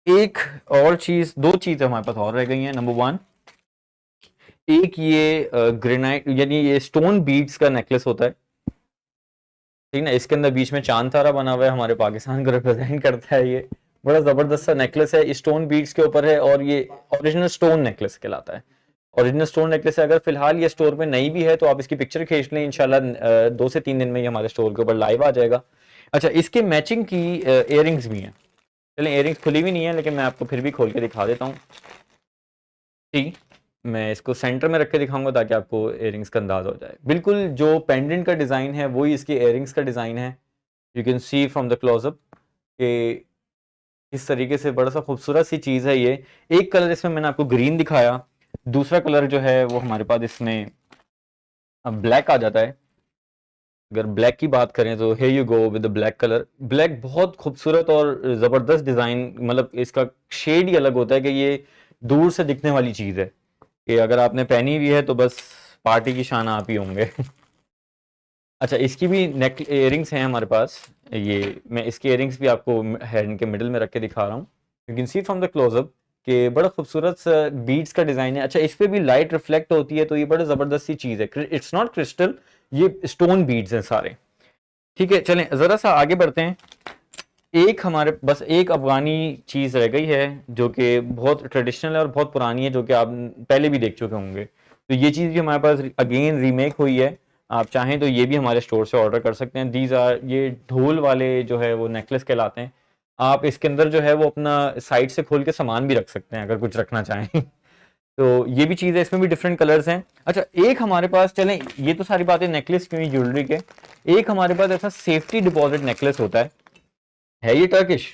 एक और चीज, 2 चीजें हमारे पास और रह गई हैं। नंबर 1, एक ये ग्रेनाइट यानी ये स्टोन बीड्स का नेकलेस होता है। ठीक ना, इसके अंदर बीच में चांद तारा बना हुआ है, हमारे पाकिस्तान को रिप्रेजेंट करता है। ये बड़ा जबरदस्त सा नेकलेस है, स्टोन बीड्स के ऊपर है, और ये ओरिजिनल स्टोन नेकलेस कहलाता है। ओरिजिनल स्टोन नेकलेस है। अगर फिलहाल ये स्टोर में नहीं भी है तो आप इसकी पिक्चर खींच लें, इंशाल्लाह 2 से 3 दिन में ये हमारे स्टोर के ऊपर लाइव आ जाएगा। अच्छा, इसके मैचिंग की इयररिंग्स भी हैं। चलें, इयररिंग्स खुली हुई नहीं है लेकिन मैं आपको फिर भी खोल के दिखा देता हूँ। ठीक, मैं इसको सेंटर में रख के दिखाऊंगा ताकि आपको इयररिंग्स का अंदाजा हो जाए। बिल्कुल जो पेंडेंट का डिज़ाइन है वही इसके इयररिंग्स का डिज़ाइन है। You can see from the closeup कि इस तरीके से बड़ा सा खूबसूरत सी चीज़ है ये। एक कलर इसमें मैंने आपको ग्रीन दिखाया, दूसरा कलर जो है वो हमारे पास इसमें ब्लैक आ जाता है। अगर ब्लैक की बात करें तो here you go with the black colour. Black बहुत खूबसूरत और ज़बरदस्त डिज़ाइन, मतलब इसका शेड ही अलग होता है कि ये दूर से दिखने वाली चीज़ है कि अगर आपने पहनी हुई है तो बस पार्टी की शान आप ही होंगे। अच्छा, इसकी भी नेक इयररिंग्स हैं हमारे पास। ये मैं इसके इयररिंग्स भी आपको हैंड के मिडल में रख के दिखा रहा हूँ। You can see from the closeup कि बड़ा खूबसूरत सा बीड्स का डिज़ाइन है। अच्छा, इस पे भी लाइट रिफ्लेक्ट होती है, तो ये बड़ा ज़बरदस्त सी चीज़ है। इट्स नॉट क्रिस्टल, ये स्टोन बीड्स हैं सारे। ठीक है, चलें ज़रा सा आगे बढ़ते हैं। एक हमारे बस एक अफगानी चीज़ रह गई है जो कि बहुत ट्रेडिशनल है और बहुत पुरानी है, जो कि आप पहले भी देख चुके होंगे। तो ये चीज़ भी हमारे पास अगेन रीमेक हुई है आप चाहें तो ये भी हमारे स्टोर से ऑर्डर कर सकते हैं। दीज आर, ये ढोल वाले जो है वो नेकलेस कहलाते हैं। आप इसके अंदर जो है वो अपना साइड से खोल के सामान भी रख सकते हैं अगर कुछ रखना चाहें। तो ये भी चीज़ है, इसमें भी डिफरेंट कलर्स हैं। अच्छा, एक हमारे पास, चलें ये तो सारी बातें नेकलेस की हुई ज्वेलरी के, एक हमारे पास ऐसा सेफ्टी डिपॉजिट नेकलेस होता है ये टर्किश।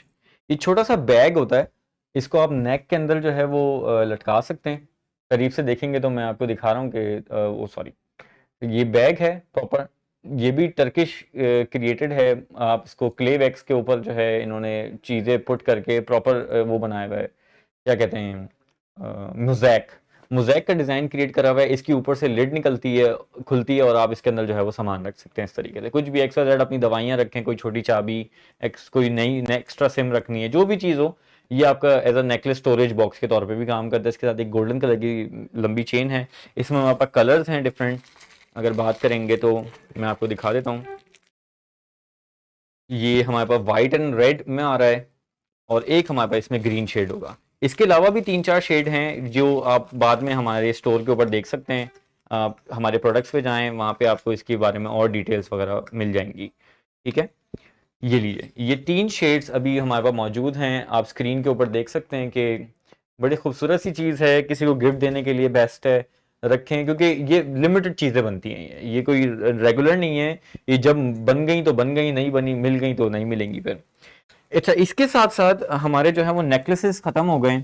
ये छोटा सा बैग होता है, इसको आप नेक के अंदर जो है वो लटका सकते हैं। करीब से देखेंगे तो मैं आपको दिखा रहा हूँ कि वो सॉरी, ये बैग है प्रॉपर। ये भी टर्किश क्रिएटेड है। आप इसको क्ले वैक्स के ऊपर जो है इन्होंने चीज़ें पुट करके प्रॉपर वो बनाया हुआ है, क्या कहते हैं, मोज़ैक, मोज़ैक का डिज़ाइन क्रिएट करा हुआ है। इसके ऊपर से लिड निकलती है, खुलती है, और आप इसके अंदर जो है वो सामान रख सकते हैं इस तरीके से। कुछ भी एक्स्ट्रा जेड, अपनी दवाइयाँ रखें, कोई छोटी चाबी, कोई नई एक्स्ट्रा सिम रखनी है, जो भी चीज़ हो, ये आपका as a necklace storage box के तौर पे भी काम करता है। इसके साथ एक गोल्डन कलर की लंबी चेन है। इसमें हमारे पास कलर्स हैं डिफरेंट, अगर बात करेंगे तो मैं आपको दिखा देता हूँ। ये हमारे पास वाइट एंड रेड में आ रहा है, और एक हमारे पास इसमें ग्रीन शेड होगा। इसके अलावा भी 3-4 शेड हैं जो आप बाद में हमारे स्टोर के ऊपर देख सकते हैं। आप हमारे प्रोडक्ट्स पे जाएं, वहाँ पे आपको इसके बारे में और डिटेल्स वगैरह मिल जाएंगी। ठीक है, ये लीजिए, ये 3 शेड्स अभी हमारे पास मौजूद हैं। आप स्क्रीन के ऊपर देख सकते हैं कि बड़ी खूबसूरत सी चीज़ है, किसी को गिफ्ट देने के लिए बेस्ट है, रखें, क्योंकि ये लिमिटेड चीज़ें बनती हैं, ये कोई रेगुलर नहीं है। ये जब बन गई तो बन गई, नहीं बनी, मिल गई तो नहीं मिलेंगी फिर। अच्छा, इसके साथ साथ हमारे जो है वो नेकलेसेस खत्म हो गए।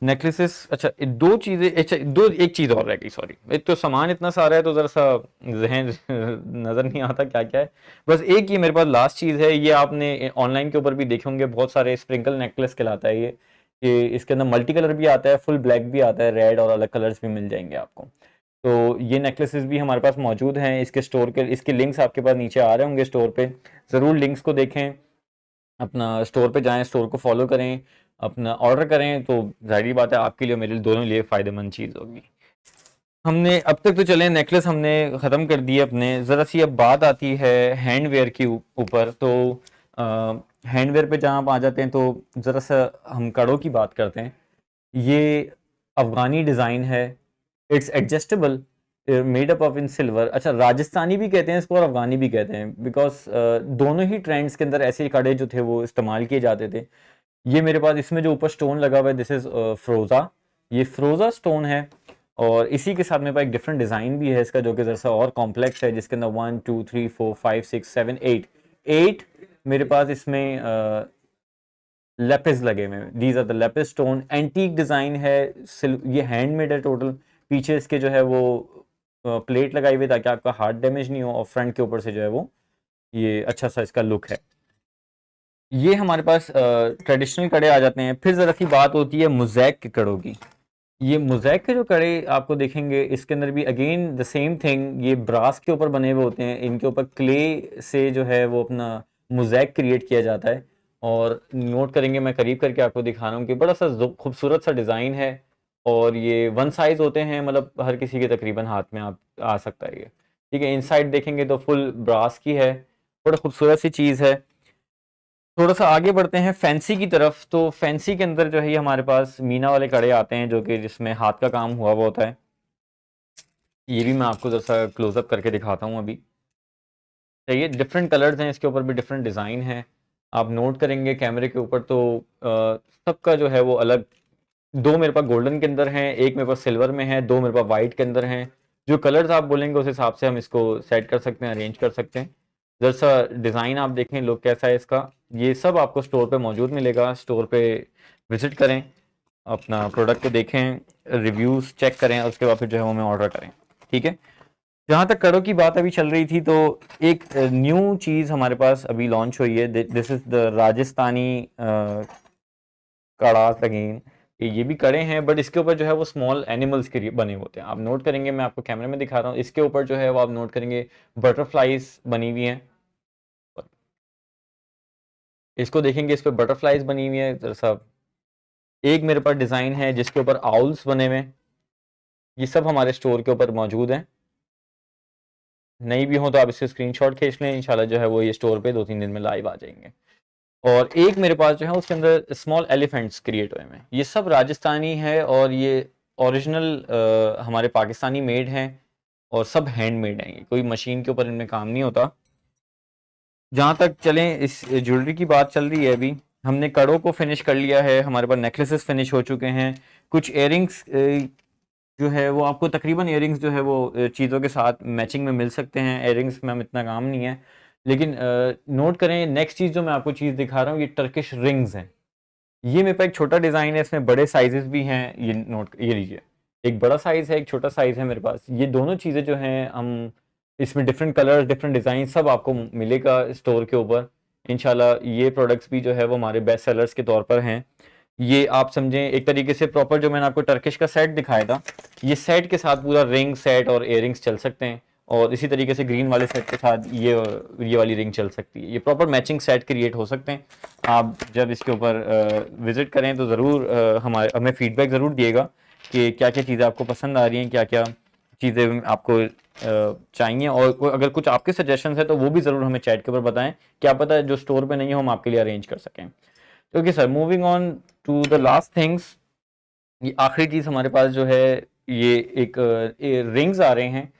नेकलेसेस, अच्छा दो चीज़ें, अच्छा दो, एक चीज़ और रह गई, सॉरी। एक तो सामान इतना सारा है तो ज़रा सा जहन नज़र नहीं आता क्या क्या है। बस एक ये मेरे पास लास्ट चीज़ है, ये आपने ऑनलाइन के ऊपर भी देखे होंगे, बहुत सारे स्प्रिंकल नेकलेस कहलाता है ये। कि इसके अंदर मल्टी कलर भी आता है, फुल ब्लैक भी आता है, रेड और अलग कलर्स भी मिल जाएंगे आपको। तो ये नेकलेसेस भी हमारे पास मौजूद हैं। इसके स्टोर के, इसके लिंक्स आपके पास नीचे आ रहे होंगे स्टोर पे, ज़रूर लिंक्स को देखें, अपना स्टोर पे जाएं, स्टोर को फॉलो करें, अपना ऑर्डर करें, तो जाहिर बात है आपके लिए, मेरे लिए, दोनों लिए फ़ायदेमंद चीज़ होगी। हमने अब तक तो चले नेकलेस हमने ख़त्म कर दिए अपने। ज़रा सी अब बात आती है हैंडवेयर की ऊपर। तो हैंडवेयर पे जहाँ आप आ जाते हैं तो ज़रा सा हम कड़ों की बात करते हैं। ये अफ़गानी डिज़ाइन है, it's adjustable, made up of in silver. अच्छा, राजस्थानी भी कहते हैं इसको और अफ़गानी भी कहते हैं, बिकॉज दोनों ही ट्रेंड्स के अंदर ऐसे कड़े जो थे वो इस्तेमाल किए जाते थे। ये मेरे पास इसमें जो ऊपर स्टोन लगा हुआ है, दिस इज़ फ्रोज़ा, ये फ्रोज़ा स्टोन है। और इसी के साथ मेरे पास एक डिफरेंट डिज़ाइन भी है इसका, जो कि जैसा और कॉम्प्लेक्स है, जिसके अंदर 1 2 3 4 5 6 7 8 मेरे पास इसमें लेपिस लगे हुए हैं। These are the lapis stone, antique design है, ये हैंडमेड है टोटल। पीछे इसके जो है वो प्लेट लगाई हुई है ताकि आपका हार्ट डैमेज नहीं हो, और फ्रंट के ऊपर से जो है वो ये अच्छा सा इसका लुक है। ये हमारे पास ट्रेडिशनल कड़े आ जाते हैं। फिर ज़रा सी बात होती है मोज़ैक के कड़ों की। ये मोज़ैक के जो कड़े आपको देखेंगे, इसके अंदर भी अगेन द सेम थिंग, ये ब्रास के ऊपर बने हुए होते हैं। इनके ऊपर क्ले से जो है वो अपना मोज़ैक क्रिएट किया जाता है। और नोट करेंगे, मैं करीब करके आपको दिखा रहा हूँ कि बड़ा सा खूबसूरत सा डिज़ाइन है। और ये वन साइज़ होते हैं, मतलब हर किसी के तकरीबन हाथ में आप आ सकता है ये। ठीक है, इनसाइड देखेंगे तो फुल ब्रास की है, बड़ा खूबसूरत सी चीज़ है। थोड़ा सा आगे बढ़ते हैं फैंसी की तरफ। तो फैंसी के अंदर जो है ये हमारे पास मीना वाले कड़े आते हैं, जो कि जिसमें हाथ का काम हुआ हुआ होता है। ये भी मैं आपको जैसा क्लोजअप करके दिखाता हूँ अभी। ये डिफरेंट कलर्स हैं, इसके ऊपर भी डिफरेंट डिज़ाइन है। आप नोट करेंगे कैमरे के ऊपर तो सबका जो है वो अलग। दो मेरे पास गोल्डन के अंदर हैं, एक मेरे पास सिल्वर में है, दो मेरे पास वाइट के अंदर हैं। जो कलर्स आप बोलेंगे उस हिसाब से हम इसको सेट कर सकते हैं, अरेंज कर सकते हैं। जैसा डिज़ाइन आप देखें, लुक कैसा है इसका, ये सब आपको स्टोर पे मौजूद मिलेगा। स्टोर पे विजिट करें, अपना प्रोडक्ट को देखें, रिव्यूज़ चेक करें, और उसके बाद फिर जो है वो हमें ऑर्डर करें। ठीक है, जहाँ तक कड़ों की बात अभी चल रही थी, तो एक न्यू चीज़ हमारे पास अभी लॉन्च हुई है। दिस इज़ द राजस्थानी कड़ा अगेन। ये भी कड़े हैं, बट इसके ऊपर जो है वो स्मॉल एनिमल्स के बने होते हैं। आप नोट करेंगे, मैं आपको कैमरे में दिखा रहा हूँ, इसके ऊपर जो है वो आप नोट करेंगे बटरफ्लाइज बनी हुई हैं। इसको देखेंगे, इस पर बटरफ्लाइज बनी हुई है जैसा। एक मेरे पास डिज़ाइन है जिसके ऊपर आउल्स बने हुए हैं। ये सब हमारे स्टोर के ऊपर मौजूद हैं। नहीं भी हो तो आप इसके स्क्रीनशॉट खींच लें, इंशाल्लाह जो है वो ये स्टोर पे 2-3 दिन में लाइव आ जाएंगे। और एक मेरे पास जो है उसके अंदर स्मॉल एलिफेंट्स क्रिएट हुए हैं। ये सब राजस्थानी है, और ये ओरिजिनल हमारे पाकिस्तानी मेड हैं। और सब हैंडमेड हैं, ये कोई मशीन के ऊपर इनमें काम नहीं होता। जहाँ तक चलें इस ज्वेलरी की बात चल रही है, अभी हमने कड़ों को फिनिश कर लिया है, हमारे पास नेकलेसेस फिनिश हो चुके हैं। कुछ इयरिंग्स जो है वो आपको तकरीबन इयरिंग्स जो है वो चीज़ों के साथ मैचिंग में मिल सकते हैं। इयरिंग्स में हम इतना काम नहीं है, लेकिन नोट करें नेक्स्ट चीज़ जो मैं आपको चीज़ दिखा रहा हूँ, ये टर्किश रिंग्स हैं। ये मेरे पास एक छोटा डिज़ाइन है, इसमें बड़े साइजेस भी हैं, ये लीजिए, एक बड़ा साइज़ है, एक छोटा साइज़ है मेरे पास। ये दोनों चीज़ें जो हैं हम इसमें डिफरेंट कलर डिफरेंट डिज़ाइन सब आपको मिलेगा स्टोर के ऊपर इंशाल्लाह। ये प्रोडक्ट्स भी जो है वो हमारे बेस्ट सेलर्स के तौर पर हैं। ये आप समझें एक तरीके से प्रॉपर, जो मैंने आपको टर्किश का सेट दिखाया था, ये सेट के साथ पूरा रिंग सेट और इयरिंग्स चल सकते हैं, और इसी तरीके से ग्रीन वाले सेट के साथ ये वाली रिंग चल सकती है। ये प्रॉपर मैचिंग सेट क्रिएट हो सकते हैं। आप जब इसके ऊपर विज़िट करें तो ज़रूर हमें फीडबैक ज़रूर दिएगा कि क्या क्या चीज़ें आपको पसंद आ रही हैं, क्या क्या चीज़ें आपको चाहिए, और अगर कुछ आपके सजेशंस है तो वो भी ज़रूर हमें चैट के ऊपर बताएं। क्या पता है जो स्टोर पे नहीं हो हम आपके लिए अरेंज कर सकें। Okay sir, moving on to the last things. ये आखिरी चीज़ हमारे पास जो है, ये एक रिंग्स आ रहे हैं।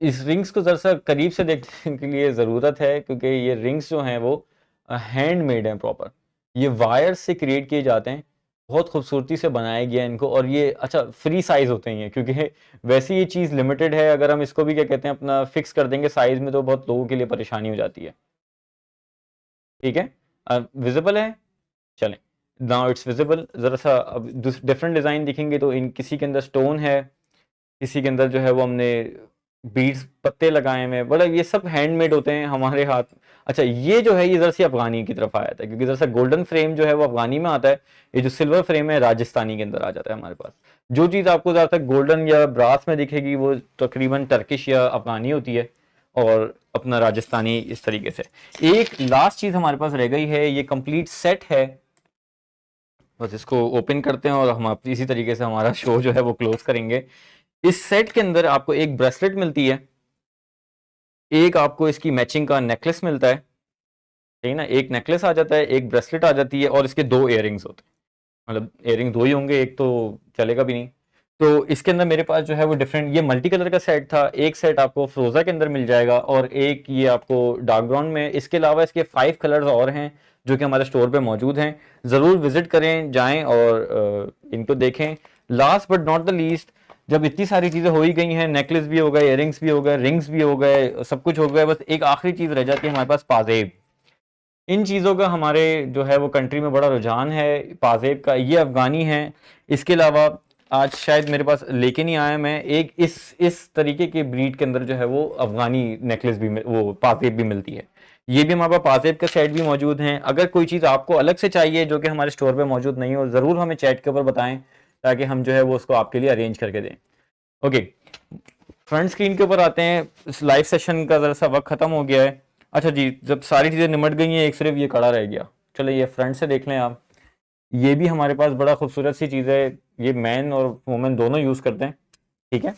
इस रिंग्स को ज़रा सा करीब से देखने के लिए ज़रूरत है, क्योंकि ये रिंग्स जो हैं वो हैंडमेड हैं प्रॉपर। ये वायर से क्रिएट किए जाते हैं, बहुत खूबसूरती से बनाया गया है इनको। और ये अच्छा फ्री साइज़ होते हैं क्योंकि वैसे ये चीज़ लिमिटेड है, अगर हम इसको भी क्या कहते हैं अपना फिक्स कर देंगे साइज़ में तो बहुत लोगों के लिए परेशानी हो जाती है। ठीक है, विजिबल है, चलें, नाउ इट्स विजिबल। ज़रा सा अब डिफरेंट डिज़ाइन दिखेंगे तो इन किसी के अंदर स्टोन है, किसी के अंदर जो है वो हमने बीड्स पत्ते लगाए हुए हैं, बड़ा ये सब हैंडमेड होते हैं हमारे हाथ। अच्छा ये जो है ये जरा सी अफगानी की तरफ आया था, क्योंकि जरा सा गोल्डन फ्रेम जो है वो अफगानी में आता है, ये जो सिल्वर फ्रेम है राजस्थानी के अंदर आ जाता है हमारे पास। जो चीज़ आपको ज़्यादातर गोल्डन या ब्रास में दिखेगी वो तकरीबन टर्किश या अफगानी होती है, और अपना राजस्थानी इस तरीके से। एक लास्ट चीज़ हमारे पास रह गई है, ये कंप्लीट सेट है, बस इसको ओपन करते हैं और हम इसी तरीके से हमारा शो जो है वो क्लोज करेंगे। इस सेट के अंदर आपको एक ब्रेसलेट मिलती है, एक आपको इसकी मैचिंग का नेकलेस मिलता है, ठीक है ना, एक नेकलेस आ जाता है, एक ब्रेसलेट आ जाती है, और इसके दो इयरिंग्स होते हैं। मतलब इयरिंग दो ही होंगे, एक तो चलेगा भी नहीं। तो इसके अंदर मेरे पास जो है वो डिफरेंट, ये मल्टी कलर का सेट था। एक सेट आपको फ्रोजा के अंदर मिल जाएगा और एक ये आपको डार्क ब्राउन में। इसके अलावा इसके 5 कलर्स और हैं जो कि हमारे स्टोर पे मौजूद हैं। ज़रूर विजिट करें, जाएं और इनको देखें। Last but not the least, जब इतनी सारी चीज़ें हो ही गई हैं, नेकलेस भी हो गए, इयरिंग्स भी हो गए, रिंग्स भी हो गए, सब कुछ हो गया, बस एक आखिरी चीज़ रह जाती है हमारे पास, पाजेब। इन चीज़ों का हमारे जो है वो कंट्री में बड़ा रुझान है, पाजेब का। ये अफगानी है। इसके अलावा आज शायद मेरे पास लेके नहीं आया मैं, एक इस तरीके के ब्रीड के अंदर जो है वो अफगानी नेकलेस भी वो पाजेब भी मिलती है। ये भी हमारे पास पाजेब का सेट भी मौजूद हैं। अगर कोई चीज़ आपको अलग से चाहिए जो कि हमारे स्टोर पे मौजूद नहीं हो, ज़रूर हमें चैट के ऊपर बताएं, ताकि हम जो है वो उसको आपके लिए अरेंज करके दें। ओके, फ्रंट स्क्रीन के ऊपर आते हैं। इस लाइव सेशन का ज़रा सा वक्त ख़त्म हो गया है। अच्छा जी, जब सारी चीज़ें निमट गई हैं, एक सिर्फ ये कड़ा रह गया। चलो ये फ्रंट से देख लें आप। ये भी हमारे पास बड़ा खूबसूरत सी चीज़ है, ये मैन और वुमेन दोनों यूज़ करते हैं। ठीक है,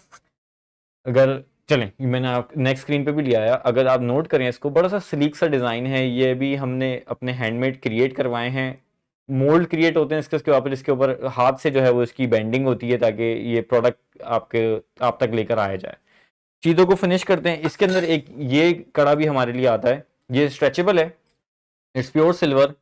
अगर चलें मैंने आप नेक्स्ट स्क्रीन पे भी लिया है, अगर आप नोट करें इसको, बड़ा सा स्लीक सा डिज़ाइन है। ये भी हमने अपने हैंडमेड क्रिएट करवाए हैं। मोल्ड क्रिएट होते हैं इसके ऊपर, इसके ऊपर हाथ से जो है वो इसकी बेंडिंग होती है ताकि ये प्रोडक्ट आप तक लेकर आया जाए। चीज़ों को फिनिश करते हैं। इसके अंदर एक ये कड़ा भी हमारे लिए आता है, ये स्ट्रेचेबल है, it's pure silver,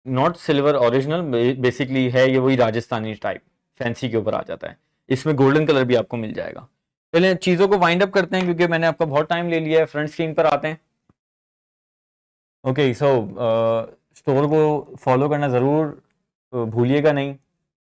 not silver original, basically है ये वही राजस्थानी टाइप, फैंसी के ऊपर आ जाता है। इसमें गोल्डन कलर भी आपको मिल जाएगा। पहले चीज़ों को वाइंड अप करते हैं क्योंकि मैंने आपका बहुत टाइम ले लिया है। फ्रंट स्क्रीन पर आते हैं। ओके सो स्टोर को फॉलो करना ज़रूर भूलिएगा नहीं।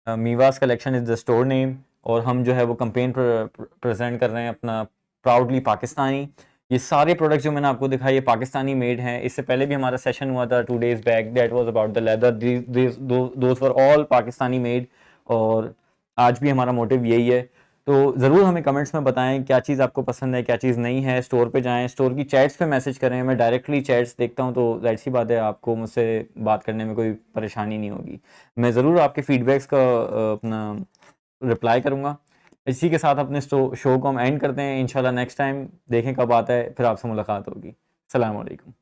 Meevas collection is the store name, और हम जो है वो कंपेन प्रेजेंट कर रहे हैं अपना प्राउडली पाकिस्तानी। ये सारे प्रोडक्ट्स जो मैंने आपको दिखाए ये पाकिस्तानी मेड हैं। इससे पहले भी हमारा सेशन हुआ था 2 days back, that was about the leather, those were all Pakistani made. और आज भी हमारा मोटिव यही है। तो ज़रूर हमें कमेंट्स में बताएं क्या चीज़ आपको पसंद है, क्या चीज़ नहीं है। स्टोर पे जाएं, स्टोर की चैट्स पे मैसेज करें। मैं डायरेक्टली चैट्स देखता हूं तो जाहिर सी बात है आपको मुझसे बात करने में कोई परेशानी नहीं होगी। मैं ज़रूर आपके फीडबैक्स का अपना रिप्लाई करूँगा। इसी के साथ अपने शो को हम एंड करते हैं। इंशाल्लाह नेक्स्ट टाइम देखें कब आता है, फिर आपसे मुलाकात होगी। अस्सलाम वालेकुम।